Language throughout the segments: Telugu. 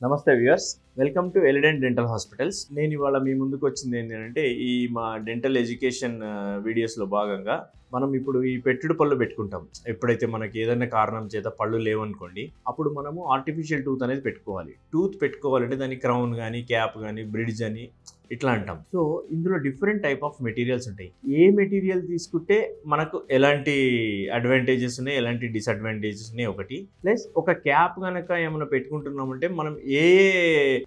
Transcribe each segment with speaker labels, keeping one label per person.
Speaker 1: నమస్తే viewers, welcome to Elident dental hospitals. నేను ఇవాళ మీ ముందుకు వచ్చింది ఏంటంటే ఈ మా డెంటల్ ఎడ్యుకేషన్ వీడియోస్లో భాగంగా మనం ఇప్పుడు ఈ పెట్టుడు పళ్ళు పెట్టుకుంటాం. ఎప్పుడైతే మనకి ఏదైనా కారణం చేత పళ్ళు లేవనుకోండి, అప్పుడు మనము ఆర్టిఫిషియల్ టూత్ అనేది పెట్టుకోవాలి. టూత్ పెట్టుకోవాలంటే దాని క్రౌన్ కానీ, క్యాప్ కానీ, బ్రిడ్జ్ అని ఇట్లా అంటాం. సో ఇందులో డిఫరెంట్ టైప్ ఆఫ్ మెటీరియల్స్ ఉంటాయి. ఏ మెటీరియల్ తీసుకుంటే మనకు ఎలాంటి అడ్వాంటేజెస్ ఉన్నాయి, ఎలాంటి డిసడ్వాంటేజెస్ ఉన్నాయి ఒకటి. ప్లస్ ఒక క్యాప్ కనుక ఏమైనా పెట్టుకుంటున్నామంటే మనం ఏ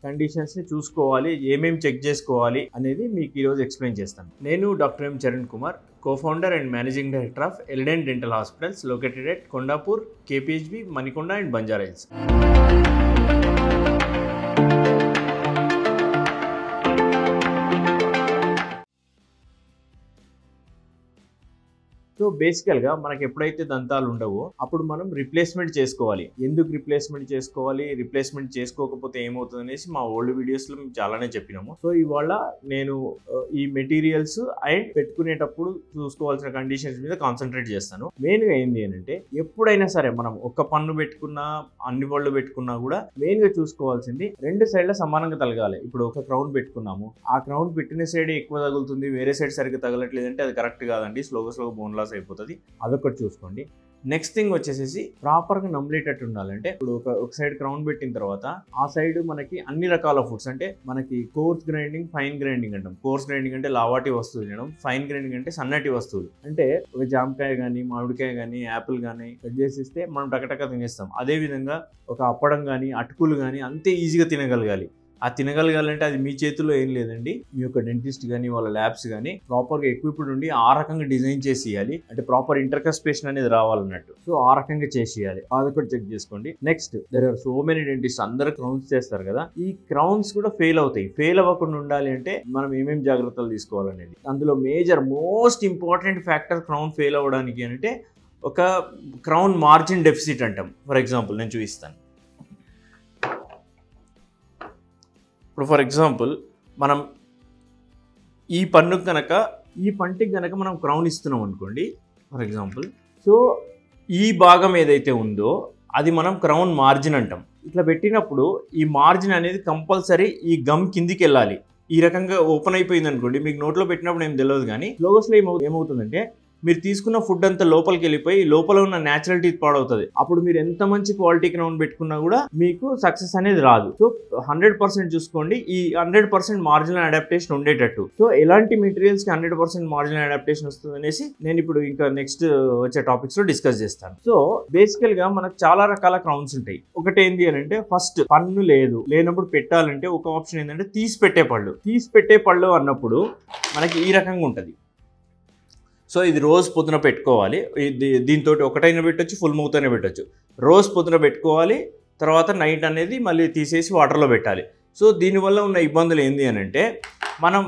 Speaker 1: కండిషన్స్ని చూసుకోవాలి, ఏమేమి చెక్ చేసుకోవాలి అనేది మీకు ఈరోజు ఎక్స్ప్లెయిన్ చేస్తాను. నేను doctor M Charan Kumar, co-founder and managing director of Eledent Dental Hospitals located at Kondapur, KPHB, Manikonda and Banjara Hills. So బేసికల్గా మనకి ఎప్పుడైతే దంతాలు ఉండవో అప్పుడు మనం రిప్లేస్మెంట్ చేసుకోవాలి. ఎందుకు రిప్లేస్మెంట్ చేసుకోవాలి, రిప్లేస్మెంట్ చేసుకోకపోతే ఏమవుతుంది అనేసి మా ఓల్డ్ వీడియోస్లో మేము చాలానే చెప్పినాము. సో ఇవాళ నేను ఈ మెటీరియల్స్ అండ్ పెట్టుకునేటప్పుడు చూసుకోవాల్సిన కండిషన్స్ మీద కాన్సన్ట్రేట్ చేస్తాను. మెయిన్గా ఏంటి అంటే ఎప్పుడైనా సరే మనం ఒక్క పన్ను పెట్టుకున్నా, అన్ని పళ్ళు పెట్టుకున్నా కూడా మెయిన్గా చూసుకోవాల్సింది రెండు సైడ్ల సమానంగా తగలాలి. ఇప్పుడు ఒక క్రౌన్ పెట్టుకున్నాము, ఆ క్రౌన్ పెట్టిన సైడ్ ఎక్కువ తగులుతుంది, వేరే సైడ్ సరిగ్గా తగలట్లేదంటే అది కరెక్ట్ కాదండి, స్లోగా బోన్ లాస్ అయిపోతుంది. అదొకటి చూసుకోండి. నెక్స్ట్ థింగ్ వచ్చేసి ప్రాపర్గా నమ్మలేటట్టు ఉండాలంటే ఇప్పుడు ఒక సైడ్ క్రౌన్ పెట్టిన తర్వాత ఆ సైడ్ మనకి అన్ని రకాల ఫుడ్స్ అంటే మనకి కోర్స్ గ్రైండింగ్, ఫైన్ గ్రైండింగ్ అంటాం. కోర్స్ గ్రైండింగ్ అంటే లావాటి వస్తువులు తినడం, ఫైన్ గ్రైండింగ్ అంటే సన్నటి వస్తువులు. అంటే ఒక జామకాయ కానీ, మామిడికాయ కానీ, యాపిల్ కానీ కట్ చేసిస్తే మనం టకటక తినేస్తాం. అదేవిధంగా ఒక అప్పడం కానీ, అటుకులు కానీ అంతే ఈజీగా తినగలగాలి. ఆ తినగలగాలంటే అది మీ చేతుల్లో ఏం లేదండి. మీ యొక్క డెంటిస్ట్ కానీ, వాళ్ళ ల్యాబ్స్ కానీ ప్రాపర్గా ఎక్విప్డ్ ఉండి ఆ రకంగా డిజైన్ చేసి ఇవ్వాలి. అంటే ప్రాపర్ ఇంటర్కస్పేషన్ అనేది రావాలన్నట్టు. సో ఆ రకంగా చేసి ఇవ్వాలి. అదొకటి చెక్ చేసుకోండి. Next, there are so many dentist, అందరూ క్రౌన్స్ చేస్తారు కదా. ఈ క్రౌన్స్ కూడా ఫెయిల్ అవుతాయి. ఫెయిల్ అవ్వకుండా ఉండాలి అంటే మనం ఏమేమి జాగ్రత్తలు తీసుకోవాలనేది అందులో major most important factor crown fail అవ్వడానికి అంటే ఒక క్రౌన్ మార్జిన్ డెఫిసిట్ అంటాం. ఫర్ ఎగ్జాంపుల్ నేను చూపిస్తాను. ఇప్పుడు ఫర్ ఎగ్జాంపుల్ మనం ఈ పంటికి కనుక మనం క్రౌన్ ఇస్తున్నాం అనుకోండి ఫర్ ఎగ్జాంపుల్. సో ఈ భాగం ఏదైతే ఉందో అది మనం క్రౌన్ మార్జిన్ అంటాం. ఇట్లా పెట్టినప్పుడు ఈ మార్జిన్ అనేది కంపల్సరీ ఈ గమ్ కిందికి వెళ్ళాలి. ఈ రకంగా ఓపెన్ అయిపోయింది అనుకోండి, మీకు నోట్లో పెట్టినప్పుడు ఏం తెలియదు, కానీ స్లోగస్లో ఏమవుతుందంటే మీరు తీసుకున్న ఫుడ్ అంతా లోపలికి వెళ్ళిపోయి లోపల ఉన్న న్యాచురల్ టీత్ పాడవుతుంది. అప్పుడు మీరు ఎంత మంచి క్వాలిటీ క్రౌన్ పెట్టుకున్నా కూడా మీకు సక్సెస్ అనేది రాదు. సో 100% చూసుకోండి, ఈ 100% మార్జినల్ అడాప్టేషన్ ఉండేటట్టు. సో ఎలాంటి మెటీరియల్స్ కి 100% మార్జినల్ అడాప్టేషన్ వస్తుంది అనేసి నేను ఇప్పుడు ఇంకా నెక్స్ట్ వచ్చే టాపిక్స్ లో డిస్కస్ చేస్తాను. సో బేసికల్ గా మనకు చాలా రకాల క్రౌన్స్ ఉంటాయి. ఒకటి ఏంటి అని అంటే ఫస్ట్ పన్ను లేనప్పుడు పెట్టాలంటే ఒక ఆప్షన్ ఏంటంటే తీసి పెట్టే పళ్ళు అన్నప్పుడు మనకి ఈ రకంగా ఉంటుంది. సో ఇది రోజు పొద్దున పెట్టుకోవాలి. దీంతో ఒకటైనా పెట్టచ్చు, ఫుల్ మౌత్ అయినా పెట్టచ్చు. రోజు పొద్దున పెట్టుకోవాలి, తర్వాత నైట్ అనేది మళ్ళీ తీసేసి వాటర్లో పెట్టాలి. సో దీనివల్ల ఉన్న ఇబ్బందులు ఏంటి అని అంటే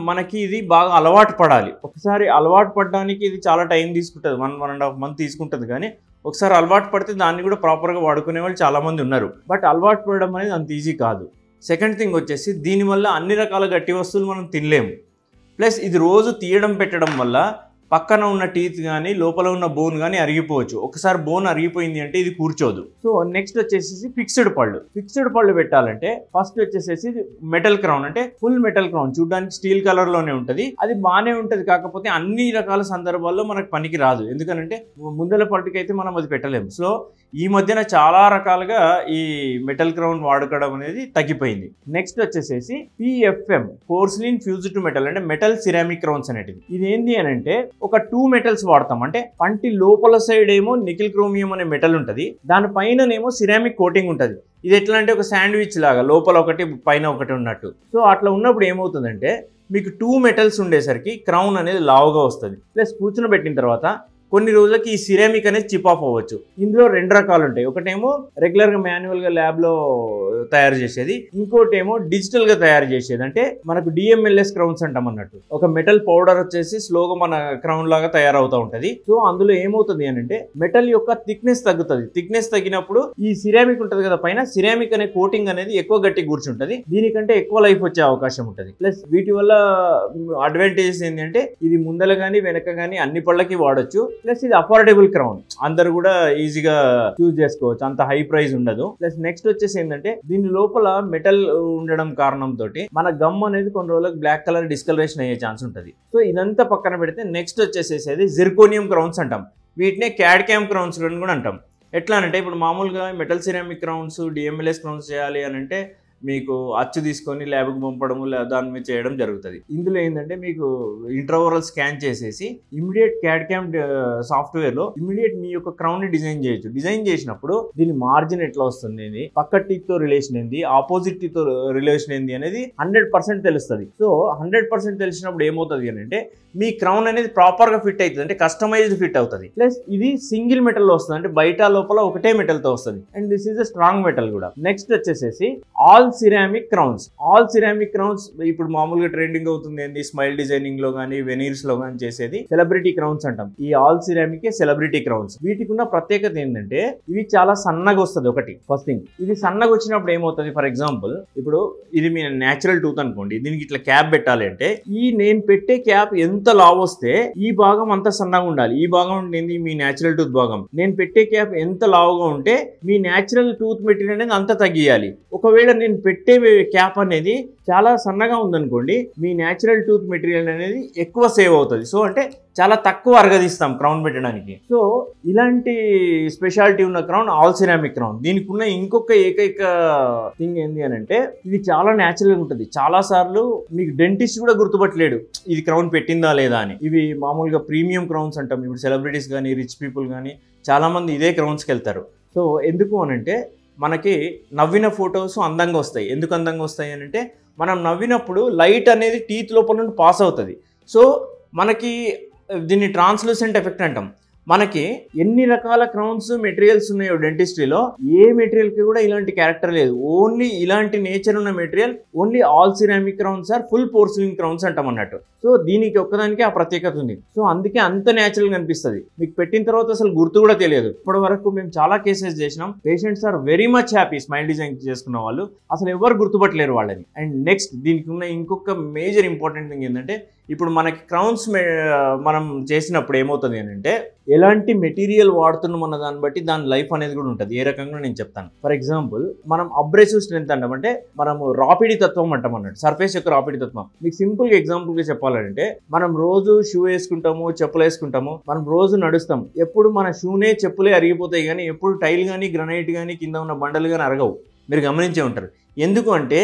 Speaker 1: మనకి ఇది బాగా అలవాటు పడాలి. ఒకసారి అలవాటు పడడానికి ఇది చాలా టైం తీసుకుంటుంది, 1.5 month తీసుకుంటుంది. కానీ ఒకసారి అలవాటు పడితే దాన్ని కూడా ప్రాపర్గా వాడుకునే వాళ్ళు చాలామంది ఉన్నారు. బట్ అలవాటు పడడం అనేది అంత ఈజీ కాదు. సెకండ్ థింగ్ వచ్చేసి దీనివల్ల అన్ని రకాల గట్టి వస్తువులు మనం తినలేము. ప్లస్ ఇది రోజు తీయడం పెట్టడం వల్ల పక్కన ఉన్న టీత్ కానీ, లోపల ఉన్న బోన్ కానీ అరిగిపోవచ్చు. ఒకసారి బోన్ అరిగిపోయింది అంటే ఇది కూర్చోదు. సో నెక్స్ట్ వచ్చేసి ఫిక్స్డ్ పళ్ళు పెట్టాలంటే ఫస్ట్ వచ్చేసి మెటల్ క్రౌన్, అంటే ఫుల్ మెటల్ క్రౌన్. చూడడానికి స్టీల్ కలర్ లోనే ఉంటుంది, అది బాగానే ఉంటుంది. కాకపోతే అన్ని రకాల సందర్భాల్లో మనకు పనికి రాదు, ఎందుకంటే ముందల పట్టుకి అయితే మనం అది పెట్టలేము. సో ఈ మధ్యన చాలా రకాలుగా ఈ మెటల్ క్రౌన్ వాడుకోవడం అనేది తగ్గిపోయింది. నెక్స్ట్ వచ్చేసి PFM, porcelain fused to metal, అంటే మెటల్ సిరామిక్ క్రౌన్స్ అనేటివి. ఇది ఏంటి అని అంటే ఒక 2 మెటల్స్ వాడతాం. అంటే పంటి లోపల సైడ్ ఏమో నికిల్ క్రోమియం అనే మెటల్ ఉంటుంది, దానిపైననేమో సిరామిక్ కోటింగ్ ఉంటుంది. ఇది ఎట్లా అంటే ఒక శాండ్విచ్ లాగా లోపల ఒకటి పైన ఒకటి ఉన్నట్టు. సో అట్లా ఉన్నప్పుడు ఏమవుతుందంటే మీకు 2 మెటల్స్ ఉండేసరికి క్రౌన్ అనేది లావుగా వస్తుంది. ప్లస్ కూర్చుని పెట్టిన తర్వాత కొన్ని రోజులకి ఈ సిరామిక్ అనేది చిప్ ఆఫ్ అవ్వచ్చు. ఇందులో 2 రకాలు ఉంటాయి. ఒకటేమో రెగ్యులర్గా మాన్యువల్గా ల్యాబ్లో తయారు చేసేది, ఇంకోటి ఏమో డిజిటల్గా తయారు చేసేది. అంటే మనకు DMLS క్రౌన్స్ అంటాం అన్నట్టు. ఒక మెటల్ పౌడర్ వచ్చేసి స్లోగా మన క్రౌన్ లాగా తయారవుతూ ఉంటుంది. సో అందులో ఏమవుతుంది అని అంటే మెటల్ యొక్క థిక్నెస్ తగ్గుతుంది. థిక్నెస్ తగ్గినప్పుడు ఈ సిరామిక్ ఉంటుంది కదా పైన, సిరామిక్ అనే కోటింగ్ అనేది ఎక్కువ గట్టి కూర్చుంటుంది. దీనికంటే ఎక్కువ లైఫ్ వచ్చే అవకాశం ఉంటుంది. ప్లస్ వీటి వల్ల అడ్వాంటేజెస్ ఏంటంటే ఇది ముందల కానీ వెనక కానీ అన్ని పళ్ళకి వాడచ్చు. ప్లస్ ఇది అఫోర్డబుల్ క్రౌన్, అందరు కూడా ఈజీగా చూస్ చేసుకోవచ్చు, అంత హై ప్రైస్ ఉండదు. ప్లస్ నెక్స్ట్ వచ్చేసి ఏంటంటే దీని లోపల మెటల్ ఉండడం కారణంతో మన గమ్ అనేది కొన్ని రోజులకు బ్లాక్ కలర్ డిస్కలరేషన్ అయ్యే ఛాన్స్ ఉంటుంది. సో ఇదంతా పక్కన పెడితే నెక్స్ట్ వచ్చేసేది జిర్కోనియం క్రౌన్స్ అంటాం. వీటినే క్యాడ్కామ్ క్రౌన్స్ కూడా అంటాం. ఎట్లా అంటే ఇప్పుడు మామూలుగా metal ceramic crowns DMLS crowns చేయాలి అని అంటే మీకు అచ్చు తీసుకొని ల్యాబ్కి పంపడము దాని మీద చేయడం జరుగుతుంది. ఇందులో ఏంటంటే మీకు ఇంట్రావరల్ స్కాన్ చేసేసి ఇమీడియట్ క్యాడ్కామ్ సాఫ్ట్వేర్లో ఇమీడియట్ మీ యొక్క క్రౌన్ని డిజైన్ చేయొచ్చు. డిజైన్ చేసినప్పుడు దీని మార్జిన్ ఎట్లా వస్తుంది, పక్క టీత్తో రిలేషన్ ఏంది, ఆపోజిట్ టీత్తో రిలేషన్ ఏంది అనేది 100% తెలుస్తుంది. సో 100% తెలిసినప్పుడు ఏమవుతుంది అని అంటే మీ క్రౌన్ అనేది ప్రాపర్గా ఫిట్ అవుతుంది, అంటే కస్టమైజ్డ్ ఫిట్ అవుతుంది. ప్లస్ ఇది సింగిల్ మెటల్లో వస్తుంది, అంటే బయట లోపల ఒకటే మెటల్తో వస్తుంది. And this is a strong metal కూడా. నెక్స్ట్ వచ్చేసేసి all ceramic crowns. All ceramic crowns ఇప్పుడు మామూలుగా ట్రెండింగ్ అవుతుంది ఏంది, స్మైల్ డిజైనింగ్ లో కానీ వెనీర్స్ లో కానీ చేసేది సెలబ్రిటీ క్రౌన్స్ అంటాం. ఈ ఆల్ సిరామిక్ సెలబ్రిటీ క్రౌన్స్. వీటికి ఉన్న ప్రత్యేకత ఏంటంటే ఇవి చాలా సన్నగా వస్తుంది. ఒకటి ఫస్ట్ థింగ్, ఇది సన్నగా వచ్చినప్పుడు ఏమవుతుంది, ఫర్ ఎగ్జాంపుల్ ఇప్పుడు ఇది మీ న్యాచురల్ టూత్ అనుకోండి, దీనికి ఇట్లా క్యాప్ పెట్టాలి అంటే ఈ నేను పెట్టే క్యాప్ ఎంత లావ్ వస్తే ఈ భాగం అంత సన్నగా ఉండాలి. ఈ భాగం ఉంటుంది మీ న్యాచురల్ టూత్ భాగం. నేను పెట్టే క్యాప్ ఎంత లావుగా ఉంటే మీ న్యాచురల్ టూత్ మెటీరియల్ అనేది అంత తగ్గియాలి. ఒకవేళ నేను పెట్టే క్యాప్ అనేది చాలా సన్నగా ఉందనుకోండి, మీ న్యాచురల్ టూత్ మెటీరియల్ అనేది ఎక్కువ సేవ్ అవుతుంది. సో అంటే చాలా తక్కువ అరగదీస్తాం క్రౌన్ పెట్టడానికి. సో ఇలాంటి స్పెషాలిటీ ఉన్న క్రౌన్ ఆల్ సిరామిక్ క్రౌన్. దీనికి ఉన్న ఇంకొక ఏకైక థింగ్ ఏంటి అని అంటే ఇది చాలా న్యాచురల్గా ఉంటుంది. చాలా సార్లు మీకు డెంటిస్ట్ కూడా గుర్తుపట్టలేడు ఇది క్రౌన్ పెట్టిందా లేదా అని. ఇవి మామూలుగా ప్రీమియం క్రౌన్స్ అంటాం. ఇప్పుడు సెలబ్రిటీస్ కానీ రిచ్ పీపుల్ కానీ చాలామంది ఇదే క్రౌన్స్కి వెళ్తారు. సో ఎందుకు అనంటే మనకి నవ్విన ఫొటోస్ అందంగా వస్తాయి. ఎందుకు అందంగా వస్తాయి అని అంటే మనం నవ్వినప్పుడు లైట్ అనేది టీత్ లోపల నుండి పాస్ అవుతుంది. సో మనకి దీన్ని ట్రాన్స్లూసెంట్ ఎఫెక్ట్ అంటాం. మనకి ఎన్ని రకాల క్రౌన్స్ మెటీరియల్స్ ఉన్నాయో డెంటిస్ట్రీలో ఏ మెటీరియల్కి కూడా ఇలాంటి క్యారెక్టర్ లేదు. ఓన్లీ ఇలాంటి నేచర్ ఉన్న material only all ceramic crowns or full porcelain crowns అంటాం అన్నట్టు. సో దీనికి ఒక్కదానికి ఆ ప్రత్యేకత ఉంది. సో అందుకే అంత న్యాచురల్గా అనిపిస్తుంది. మీకు పెట్టిన తర్వాత అసలు గుర్తు కూడా తెలియదు. ఇప్పటి వరకు మేము చాలా కేసెస్ చేసినాం. Patients are very much happy smile design చేసుకున్న వాళ్ళు, అసలు ఎవరు గుర్తుపట్టలేరు వాళ్ళని. అండ్ నెక్స్ట్ దీనికి ఉన్న ఇంకొక మేజర్ ఇంపార్టెంట్ థింగ్ ఏంటంటే ఇప్పుడు మనకి క్రౌన్స్ మనం చేసినప్పుడు ఏమవుతుంది అని అంటే ఎలాంటి మెటీరియల్ వాడుతున్నాం అన్న దాన్ని బట్టి దాని లైఫ్ అనేది కూడా ఉంటుంది. ఏ రకంగా నేను చెప్తాను. ఫర్ ఎగ్జాంపుల్ మనం అబ్రెసివ్ స్ట్రెంత్ అంటామంటే మనము రాపిడి తత్వం అంటాం అన్నట్టు, సర్ఫేస్ యొక్క రాపిడి తత్వం. మీకు సింపుల్గా ఎగ్జాంపుల్గా చెప్పాలంటే మనం రోజు షూ వేసుకుంటాము, చెప్పులు వేసుకుంటాము, మనం రోజు నడుస్తాం. ఎప్పుడు మన షూనే చెప్పులే అరిగిపోతాయి కానీ ఎప్పుడు టైల్ కానీ గ్రనైట్ కానీ కింద ఉన్న బండలు కానీ అరగవు. మీరు గమనించే ఉంటారు. ఎందుకు అంటే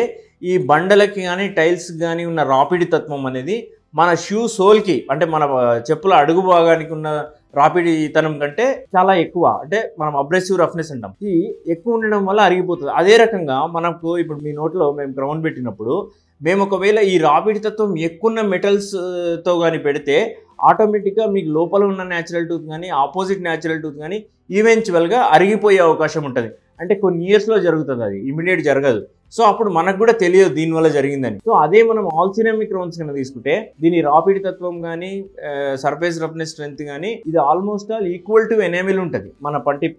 Speaker 1: ఈ బండలకి కానీ టైల్స్ కానీ ఉన్న రాపిడి తత్వం అనేది మన షూ సోల్కి అంటే మన చెప్పుల అడుగు భాగానికి ఉన్న రాపిడితనం కంటే చాలా ఎక్కువ. అంటే మనం అబ్రెసివ్ రఫ్నెస్ అంటాం. ఈ ఎక్కువ ఉండడం వల్ల అరిగిపోతుంది. అదే రకంగా మనకు ఇప్పుడు మీ నోట్లో మేము క్రౌన్ పెట్టినప్పుడు మేము ఒకవేళ ఈ రాపిడి తత్వం ఎక్కువ మెటల్స్తో కానీ పెడితే ఆటోమేటిక్గా మీకు లోపల ఉన్న న్యాచురల్ టూత్ కానీ ఆపోజిట్ న్యాచురల్ టూత్ కానీ ఈవెన్చువల్గా అరిగిపోయే అవకాశం ఉంటుంది. అంటే కొన్ని ఇయర్స్లో జరుగుతుంది, అది ఇమీడియట్ జరగదు. సో అప్పుడు మనకు కూడా తెలియదు దీనివల్ల జరిగిందని. సో అదే మనం ఆల్ సిరామిక్ క్రౌన్స్ కింద తీసుకుంటే దీని రాపిడి తత్వం కానీ సర్ఫేస్ రఫ్నెస్ స్ట్రెంత్ కానీ ఇది almost all equal to enamel ఉంటుంది. మన పంటి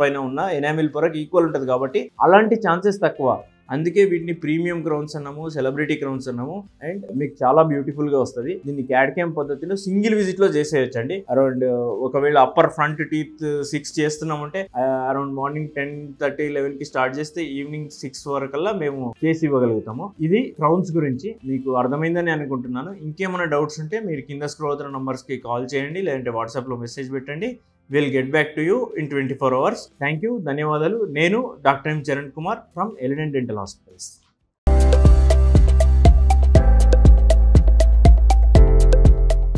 Speaker 1: పైన ఉన్న ఎనామిల్ పొరకు ఈక్వల్ ఉంటుంది. కాబట్టి అలాంటి ఛాన్సెస్ తక్కువ. అందుకే వీటిని ప్రీమియం క్రౌన్స్ అన్నాము, సెలబ్రిటీ క్రౌన్స్ అన్నాము. అండ్ మీకు చాలా బ్యూటిఫుల్గా వస్తుంది. దీన్ని క్యాడ్కామ్ పద్ధతిలో సింగిల్ విజిట్లో చేసేయచ్చండి. అరౌండ్ ఒకవేళ అప్పర్ ఫ్రంట్ టీత్ 6 చేస్తున్నామంటే అరౌండ్ మార్నింగ్ 10:30, 11కి స్టార్ట్ చేస్తే ఈవినింగ్ 6 వరకల్లా మేము చేసి ఇవ్వగలుగుతాము. ఇది క్రౌన్స్ గురించి మీకు అర్థమైందని అనుకుంటున్నాను. ఇంకేమైనా డౌట్స్ ఉంటే మీరు కింద స్క్రోల్ అవుతున్న నంబర్స్కి కాల్ చేయండి, లేదంటే వాట్సాప్లో మెసేజ్ పెట్టండి. We'll get back to you in 24 hours. Thank you. ధన్యవాదాలు. నేను doctor M Charan Kumar from Elident dental hospitals.